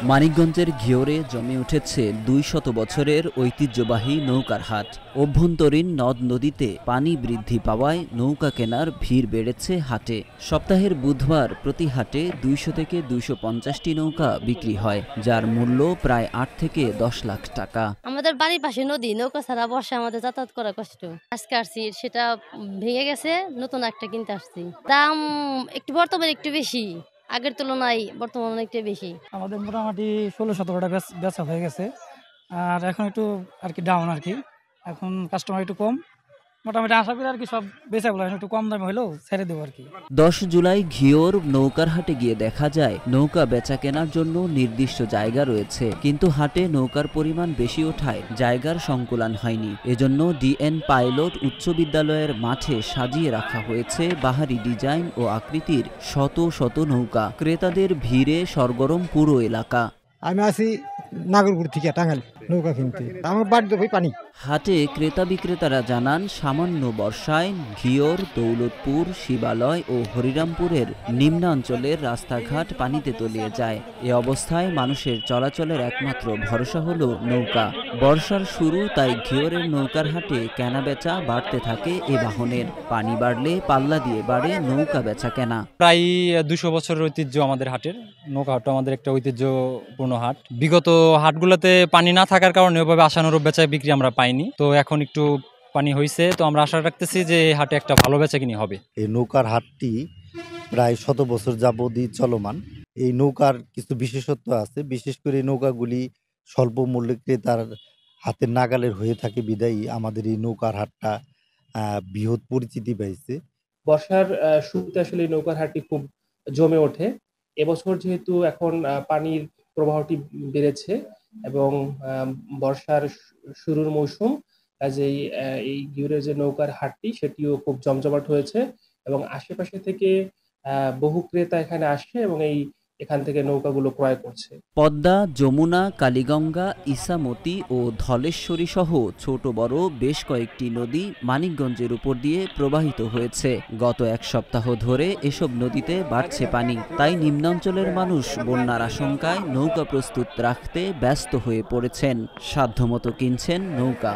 মানিকগঞ্জের ঘিওরে জমে উঠেছে ২০০ বছরের ঐতিহ্যবাহী নৌকার হাট। অভ্যন্তরীণ নদ নদীতে পানি বৃদ্ধি পাওয়ায় নৌকা কেনার ভিড় বেড়েছে হাটে। সপ্তাহের বুধবার প্রতি হাটে ২০০ থেকে ২৫০টি নৌকা বিক্রি হয়, যার মূল্য প্রায় ৮ থেকে ১০ লাখ টাকা। আমাদের বাড়ির পাশে নদী, নৌকা ছাড়া বর্ষায় আমাদের যাতায়াত করা কষ্ট। আজকে আসছি, সেটা ভেঙে গেছে, নতুন একটা কিনতে আসছি। দাম একটু বর্তমানে একটু বেশি, আগের তুলনায় বর্তমানে অনেকটা বেশি। আমাদের মোটামুটি ১৬-১৭টা বেচা হয়ে গেছে, আর এখন একটু আর কি ডাউন আর কি। এখন কাস্টমার একটু কম, মোটামুটি আশা করি আর কি সব বেচাগুলো একটু কম দামে হলেও ছেড়ে দেবো আর কি। ১০ জুলাই ঘিওর নৌকার হাটে গিয়ে দেখা যায় নৌকা বেচা কেনার জন্য নির্দিষ্ট জায়গা রয়েছে, কিন্তু হাটে নৌকার পরিমাণ বেশি ওঠায় জায়গার সংকুলান হয়নি। এজন্য ডিএন পাইলট উচ্চ বিদ্যালয়ের মাঠে সাজিয়ে রাখা হয়েছে বাহারি ডিজাইন ও আকৃতির শত শত নৌকা। ক্রেতাদের ভিড়ে সরগরম পুরো এলাকা। আমি আছি নাগরপুর থেকে টাঙ্গাইল নৌকা কিনতে, আমার বাড়িতে ভাই পানি। হাটে ক্রেতা বিক্রেতারা জানান, সামান্য বর্ষায় ঘিওর, দৌলতপুর, শিবালয় ও হরিরামপুরের নিম্নাঞ্চলের রাস্তাঘাট পানিতে তলিয়ে যায়। এ অবস্থায় মানুষের চলাচলের একমাত্র ভরসা হলো নৌকা। বর্ষার শুরু, তাই ঘিওরের নৌকার হাটে কেনাবেচা বাড়তে থাকে এ বাহনের। পানি বাড়লে পাল্লা দিয়ে বাড়ে নৌকা বেচা কেনা। প্রায় ২০০ বছরের ঐতিহ্য আমাদের হাটের। নৌকা হাটটা আমাদের একটা ঐতিহ্যপূর্ণ হাট। বিগত হাটগুলোতে পানি না থাকার কারণে ওইভাবে আশানুরূপ বেচা বিক্রি আমরা পাইনি, তো এখন একটু পানি হয়েছে, তো আমরা আশা রাখতেছি যে এই হাটে একটা ভালো বেচাকিনি হবে। এই নৌকার হাটটি প্রায় ১০০ বছর যাবতই চলমান। এই নৌকার কিছু বিশেষত্ব আছে, বিশেষ করে এই নৌকাগুলি স্বল্প মূল্যে ক্রেতার হাতের নাগালের হয়ে থাকে বিদায়ী আমাদের এই নৌকার হাটটা বৃহৎ পরিচিতি পাইছে। বর্ষার শুরুতে আসলে এই নৌকার হাটটি খুব জমে ওঠে। এবছর যেহেতু এখন পানির প্রবাহটি বেড়েছে এবং বর্ষার শুরুর মৌসুম, কাজেই এই ঘিওরের যে নৌকার হাটটি সেটিও খুব জমজমাট হয়েছে এবং আশেপাশে থেকে বহু ক্রেতা এখানে আসে এবং এখান থেকে নৌকাগুলো ক্রয় করছে। পদ্মা, যমুনা, কালীগঙ্গা, ইসামতি ও ধলেশ্বরী সহ ছোট বড় বেশ কয়েকটি নদী মানিকগঞ্জের উপর দিয়ে প্রবাহিত হয়েছে। গত এক সপ্তাহ ধরে এসব নদীতে বাড়ছে পানি, তাই নিম্নাঞ্চলের মানুষ বন্যার আশঙ্কায় নৌকা প্রস্তুত রাখতে ব্যস্ত হয়ে পড়েছেন। সাধ্যমতো কিনছেন নৌকা।